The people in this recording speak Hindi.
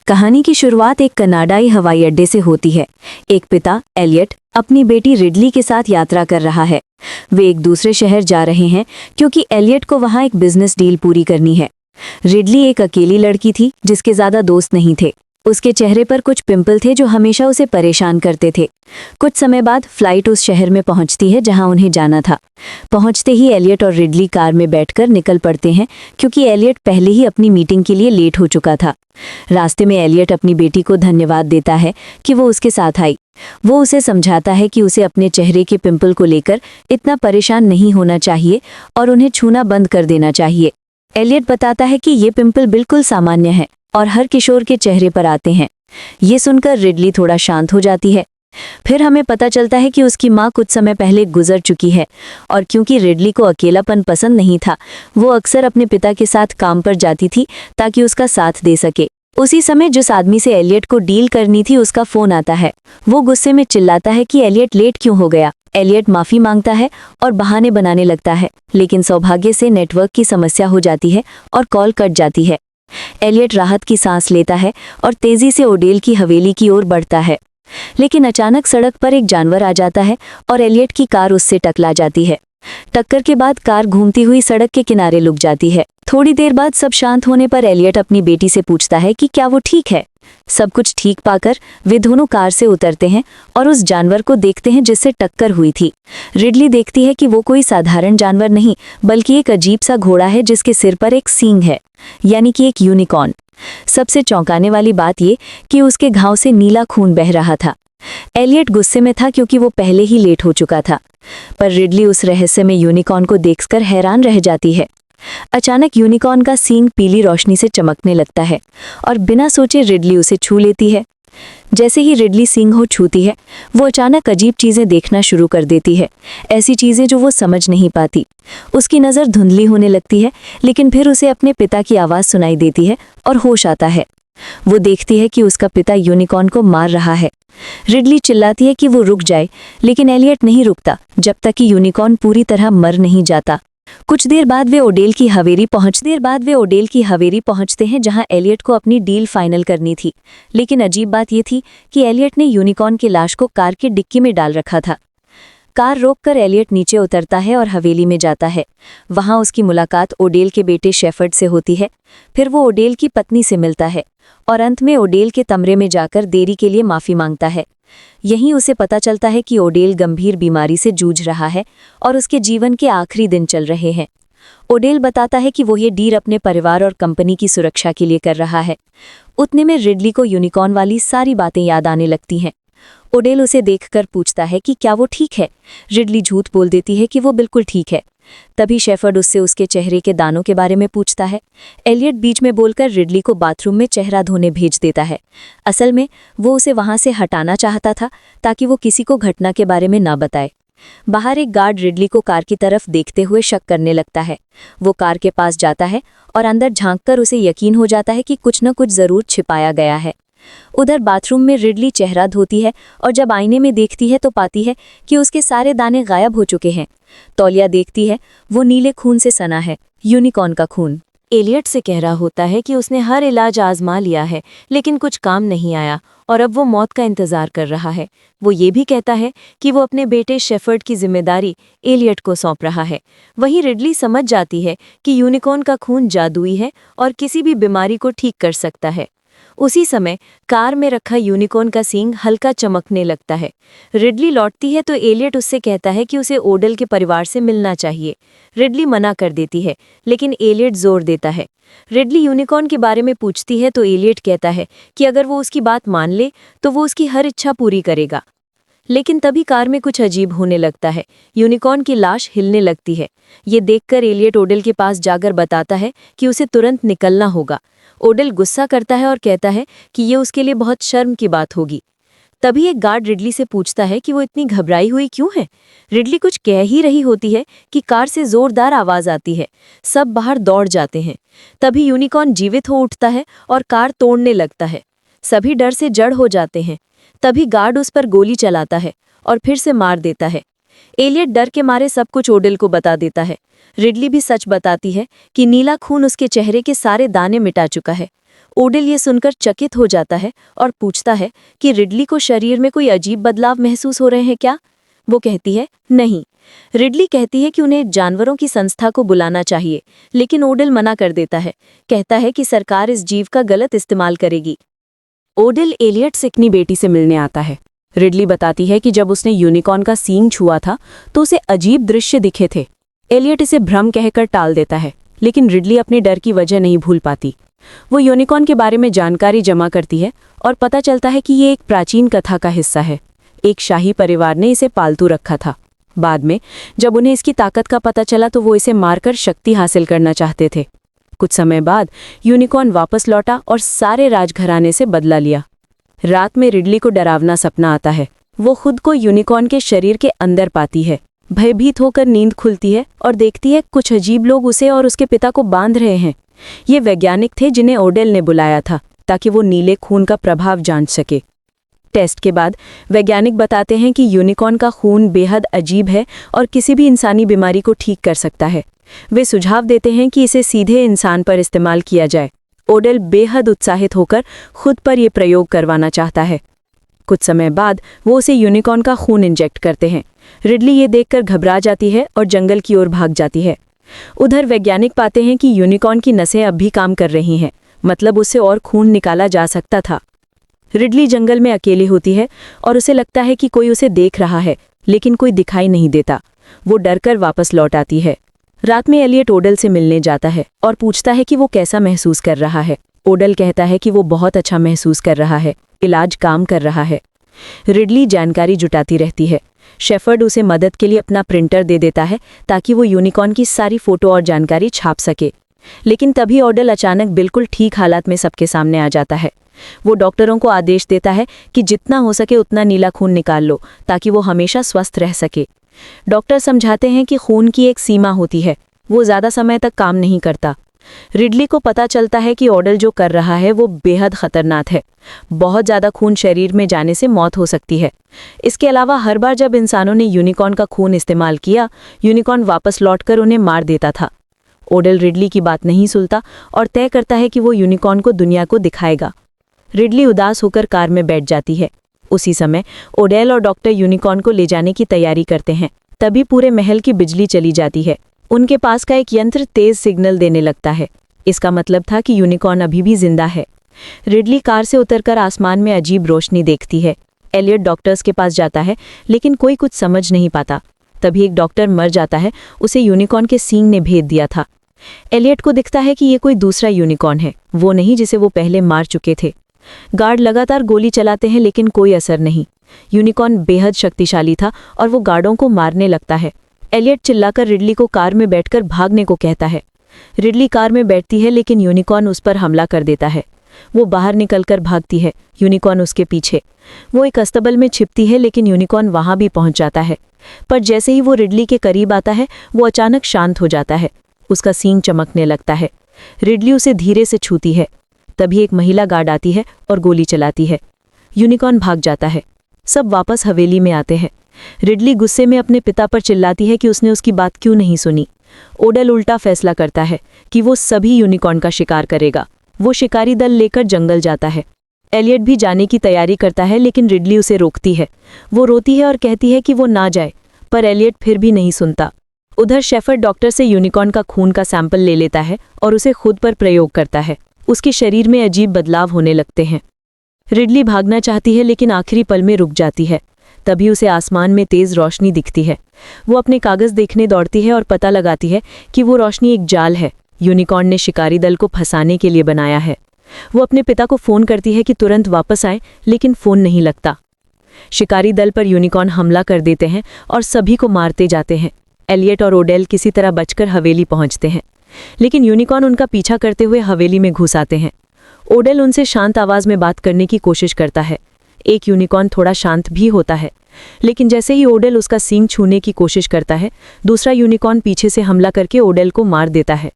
कहानी की शुरुआत एक कनाडाई हवाई अड्डे से होती है। एक पिता एलियट अपनी बेटी रिडली के साथ यात्रा कर रहा है। वे एक दूसरे शहर जा रहे हैं क्योंकि एलियट को वहां एक बिजनेस डील पूरी करनी है। रिडली एक अकेली लड़की थी जिसके ज्यादा दोस्त नहीं थे। उसके चेहरे पर कुछ पिंपल थे जो हमेशा उसे परेशान करते थे। कुछ समय बाद फ्लाइट उस शहर में पहुंचती है जहां उन्हें जाना था। पहुंचते ही एलियट और रिडली कार में बैठकर निकल पड़ते हैं क्योंकि एलियट पहले ही अपनी मीटिंग के लिए लेट हो चुका था। रास्ते में एलियट अपनी बेटी को धन्यवाद देता है कि वो उसके साथ आई। वो उसे समझाता है कि उसे अपने चेहरे के पिंपल को लेकर इतना परेशान नहीं होना चाहिए और उन्हें छूना बंद कर देना चाहिए। एलियट बताता है कि ये पिंपल बिल्कुल सामान्य है और हर किशोर के चेहरे पर आते हैं। ये सुनकर रिडली थोड़ा शांत हो जाती है। फिर हमें पता चलता है कि उसकी माँ कुछ समय पहले गुजर चुकी है और क्योंकि रिडली को अकेलापन पसंद नहीं था, वो अक्सर अपने पिता के साथ काम पर जाती थी ताकि उसका साथ दे सके। उसी समय जिस आदमी से एलियट को डील करनी थी उसका फोन आता है। वो गुस्से में चिल्लाता है कि एलियट लेट क्यों हो गया। एलियट माफी मांगता है और बहाने बनाने लगता है, लेकिन सौभाग्य से नेटवर्क की समस्या हो जाती है और कॉल कट जाती है। एलियट राहत की सांस लेता है और तेजी से ओडेल की हवेली की ओर बढ़ता है, लेकिन अचानक सड़क पर एक जानवर आ जाता है और एलियट की कार उससे टकरा जाती है। टक्कर के बाद कार घूमती हुई सड़क के किनारे रुक जाती है। थोड़ी देर बाद सब शांत होने पर एलियट अपनी बेटी से पूछता है कि क्या वो ठीक है। सब कुछ ठीक पाकर वे दोनों कार से उतरते हैं और उस जानवर को देखते हैं जिससे टक्कर हुई थी। रिडली देखती है कि वो कोई साधारण जानवर नहीं बल्कि एक अजीब सा घोड़ा है जिसके सिर पर एक सींग है, यानी कि एक यूनिकॉर्न। सबसे चौंकाने वाली बात ये कि उसके घाव से नीला खून बह रहा था। एलियट गुस्से में था क्योंकि वो पहले ही लेट हो चुका था, पर रिडली उस रहस्यमय यूनिकॉर्न को देखकर हैरान रह जाती है। अचानक यूनिकॉर्न का सींग पीली रोशनी से चमकने लगता है और बिना सोचे रिडली उसे छू लेती है। जैसे ही रिडली सींग को छूती है, वो अचानक अजीब चीजें देखना शुरू कर देती है, ऐसी चीजें जो वो समझ नहीं पाती। उसकी नज़र धुंधली होने लगती है, लेकिन फिर उसे अपने पिता की आवाज़ सुनाई देती है और होश आता है। वो देखती है कि उसका पिता यूनिकॉर्न को मार रहा है। रिडली चिल्लाती है कि वो रुक जाए, लेकिन एलियट नहीं रुकता जब तक कि यूनिकॉर्न पूरी तरह मर नहीं जाता। कुछ देर बाद वे ओडेल की हवेली पहुंचते हैं जहां एलियट को अपनी डील फाइनल करनी थी। लेकिन अजीब बात यह थी कि एलियट ने यूनिकॉर्न की लाश को कार की डिक्की में डाल रखा था। कार रोककर एलियट नीचे उतरता है और हवेली में जाता है। वहां उसकी मुलाकात ओडेल के बेटे शेफर्ड से होती है। फिर वो ओडेल की पत्नी से मिलता है और अंत में ओडेल के कमरे में जाकर देरी के लिए माफी मांगता है। यहीं उसे पता चलता है कि ओडेल गंभीर बीमारी से जूझ रहा है और उसके जीवन के आखिरी दिन चल रहे हैं। ओडेल बताता है कि वो ये डील अपने परिवार और कंपनी की सुरक्षा के लिए कर रहा है। उतने में रिडली को यूनिकॉर्न वाली सारी बातें याद आने लगती हैं। ओडेल उसे देखकर पूछता है कि क्या वो ठीक है। रिडली झूठ बोल देती है कि वो बिल्कुल ठीक है। तभी शेफर्ड उससे उसके चेहरे के दानों के बारे में पूछता है। एलियट बीच में बोलकर रिडली को बाथरूम में चेहरा धोने भेज देता है। असल में वो उसे वहां से हटाना चाहता था ताकि वो किसी को घटना के बारे में ना बताए। बाहर एक गार्ड रिडली को कार की तरफ देखते हुए शक करने लगता है। वो कार के पास जाता है और अंदर झांककर उसे यकीन हो जाता है कि कुछ न कुछ जरूर छिपाया गया है। उधर बाथरूम में रिडली चेहरा धोती है और जब आईने में देखती है तो पाती है कि उसके सारे दाने गायब हो चुके हैं। तौलिया देखती है, वो नीले खून से सना है, यूनिकॉर्न का खून। एलियट से कह रहा होता है कि उसने हर इलाज आजमा लिया है लेकिन कुछ काम नहीं आया और अब वो मौत का इंतजार कर रहा है। वो ये भी कहता है कि वो अपने बेटे शेफर्ड की जिम्मेदारी एलियट को सौंप रहा है। वहीं रिडली समझ जाती है कि यूनिकॉर्न का खून जादुई है और किसी भी बीमारी को ठीक कर सकता है। उसी समय कार में रखा यूनिकॉर्न का सींग हल्का चमकने लगता है। रिडली लौटती है तो एलियट उससे कहता है कि उसे ओडेल के परिवार से मिलना चाहिए। रिडली मना कर देती है, लेकिन एलियट जोर देता है। रिडली यूनिकॉर्न के बारे में पूछती है तो एलियट कहता है कि अगर वो उसकी बात मान ले तो वो उसकी हर इच्छा पूरी करेगा। लेकिन तभी कार में कुछ अजीब होने लगता है। यूनिकॉर्न की लाश हिलने लगती है। ये देखकर एलियट ओडेल के पास जाकर बताता है कि उसे तुरंत निकलना होगा। ओडेल गुस्सा करता है और कहता है कि ये उसके लिए बहुत शर्म की बात होगी। तभी एक गार्ड रिडली से पूछता है कि वो इतनी घबराई हुई क्यों है। रिडली कुछ कह ही रही होती है कि कार से जोरदार आवाज आती है। सब बाहर दौड़ जाते हैं। तभी यूनिकॉर्न जीवित हो उठता है और कार तोड़ने लगता है। सभी डर से जड़ हो जाते हैं। तभी गार्ड उस पर गोली चलाता है और फिर से मार देता है। एलियट डर के मारे सब कुछ ओडेल को बता देता है। रिडली भी सच बताती है कि नीला खून उसके चेहरे के सारे दाने मिटा चुका है। ओडेल ये सुनकर चकित हो जाता है और पूछता है कि रिडली को शरीर में कोई अजीब बदलाव महसूस हो रहे हैं क्या। वो कहती है नहीं। रिडली कहती है कि उन्हें जानवरों की संस्था को बुलाना चाहिए, लेकिन ओडेल मना कर देता है, कहता है कि सरकार इस जीव का गलत इस्तेमाल करेगी। ओडेल एलियट से अपनी बेटी से मिलने आता है। रिडली बताती है कि जब उसने यूनिकॉर्न का सींग छुआ था तो उसे अजीब दृश्य दिखे थे। एलियट इसे भ्रम कहकर टाल देता है, लेकिन रिडली अपने डर की वजह नहीं भूल पाती। वो यूनिकॉर्न के बारे में जानकारी जमा करती है और पता चलता है कि ये एक प्राचीन कथा का हिस्सा है। एक शाही परिवार ने इसे पालतू रखा था। बाद में जब उन्हें इसकी ताकत का पता चला तो वो इसे मारकर शक्ति हासिल करना चाहते थे। कुछ समय बाद यूनिकॉर्न वापस लौटा और सारे राजघराने से बदला लिया। रात में रिडली को डरावना सपना आता है। वो खुद को यूनिकॉर्न के शरीर के अंदर पाती है। भयभीत होकर नींद खुलती है और देखती है कुछ अजीब लोग उसे और उसके पिता को बांध रहे हैं। ये वैज्ञानिक थे जिन्हें ओडेल ने बुलाया था ताकि वो नीले खून का प्रभाव जांच सके। टेस्ट के बाद वैज्ञानिक बताते हैं कि यूनिकॉर्न का खून बेहद अजीब है और किसी भी इंसानी बीमारी को ठीक कर सकता है। वे सुझाव देते हैं कि इसे सीधे इंसान पर इस्तेमाल किया जाए। ओडेल बेहद उत्साहित होकर खुद पर यह प्रयोग करवाना चाहता है। कुछ समय बाद वो उसे यूनिकॉर्न का खून इंजेक्ट करते हैं। रिडली ये देखकर घबरा जाती है और जंगल की ओर भाग जाती है। उधर वैज्ञानिक पाते हैं कि यूनिकॉर्न की नसें अब भी काम कर रही हैं, मतलब उससे और खून निकाला जा सकता था। रिडली जंगल में अकेली होती है और उसे लगता है कि कोई उसे देख रहा है, लेकिन कोई दिखाई नहीं देता। वो डरकर वापस लौट आती है। रात में एलियट ओडेल से मिलने जाता है और पूछता है कि वो कैसा महसूस कर रहा है। ओडेल कहता है कि वो बहुत अच्छा महसूस कर रहा है, इलाज काम कर रहा है। रिडली जानकारी जुटाती रहती है। शेफर्ड उसे मदद के लिए अपना प्रिंटर दे देता है ताकि वो यूनिकॉर्न की सारी फोटो और जानकारी छाप सके। लेकिन तभी ओडेल अचानक बिल्कुल ठीक हालात में सबके सामने आ जाता है। वो डॉक्टरों को आदेश देता है कि जितना हो सके उतना नीला खून निकाल लो ताकि वो हमेशा स्वस्थ रह सके। डॉक्टर समझाते हैं कि खून की एक सीमा होती है, वो ज़्यादा समय तक काम नहीं करता। रिडली को पता चलता है कि ओडेल जो कर रहा है वो बेहद खतरनाक है। बहुत ज़्यादा खून शरीर में जाने से मौत हो सकती है। इसके अलावा हर बार जब इंसानों ने यूनिकॉर्न का खून इस्तेमाल किया, यूनिकॉर्न वापस लौटकर उन्हें मार देता था। ओडेल रिडली की बात नहीं सुनता और तय करता है कि वो यूनिकॉर्न को दुनिया को दिखाएगा। रिडली उदास होकर कार में बैठ जाती है। उसी समय ओडेल और डॉक्टर यूनिकॉर्न को ले जाने की तैयारी करते हैं। तभी पूरे महल की बिजली चली जाती है। उनके पास का एक यंत्र तेज सिग्नल देने लगता है। इसका मतलब था कि यूनिकॉर्न अभी भी जिंदा है। रिडली कार से उतरकर आसमान में अजीब रोशनी देखती है। एलियट डॉक्टर्स के पास जाता है, लेकिन कोई कुछ समझ नहीं पाता। तभी एक डॉक्टर मर जाता है, उसे यूनिकॉर्न के सींग ने भेद दिया था। एलियट को दिखता है कि ये कोई दूसरा यूनिकॉर्न है, वो नहीं जिसे वो पहले मार चुके थे। गार्ड लगातार गोली चलाते हैं, लेकिन कोई असर नहीं। यूनिकॉर्न बेहद शक्तिशाली था और वो गार्डों को मारने लगता है। एलियट चिल्लाकर रिडली को कार में बैठकर भागने को कहता है। रिडली कार में बैठती है, लेकिन यूनिकॉर्न उस पर हमला कर देता है। वो बाहर निकलकर भागती है, यूनिकॉर्न उसके पीछे। वो एक अस्तबल में छिपती है, लेकिन यूनिकॉर्न वहां भी पहुंच जाता है। पर जैसे ही वो रिडली के करीब आता है, वो अचानक शांत हो जाता है। उसका सींग चमकने लगता है। रिडली उसे धीरे से छूती है। तभी एक महिला गार्ड आती है और गोली चलाती है। यूनिकॉर्न भाग जाता है। सब वापस हवेली में आते हैं। रिडली गुस्से में अपने पिता पर चिल्लाती है कि उसने उसकी बात क्यों नहीं सुनी। ओडेल उल्टा फैसला करता है कि वो सभी यूनिकॉर्न का शिकार करेगा। वो शिकारी दल लेकर जंगल जाता है। एलियट भी जाने की तैयारी करता है, लेकिन रिडली उसे रोकती है। वो रोती है और कहती है कि वो ना जाए, पर एलियट फिर भी नहीं सुनता। उधर शेफर्ड डॉक्टर से यूनिकॉर्न का खून का सैंपल ले लेता है और उसे खुद पर प्रयोग करता है। उसके शरीर में अजीब बदलाव होने लगते हैं। रिडली भागना चाहती है, लेकिन आखिरी पल में रुक जाती है। तभी उसे आसमान में तेज रोशनी दिखती है। वो अपने कागज देखने दौड़ती है और पता लगाती है कि वो रोशनी एक जाल है। यूनिकॉर्न ने शिकारी दल को फंसाने के लिए बनाया है। वो अपने पिता को फोन करती है कि तुरंत वापस आए, लेकिन फोन नहीं लगता। शिकारी दल पर यूनिकॉर्न हमला कर देते हैं और सभी को मारते जाते हैं। एलियट और ओडेल किसी तरह बचकर हवेली पहुंचते हैं, लेकिन यूनिकॉर्न उनका पीछा करते हुए हवेली में घुस आते हैं। ओडेल उनसे शांत आवाज में बात करने की कोशिश करता है। एक यूनिकॉर्न थोड़ा शांत भी होता है, लेकिन जैसे ही ओडेल उसका सींग छूने की कोशिश करता है, दूसरा यूनिकॉर्न पीछे से हमला करके ओडेल को मार देता है।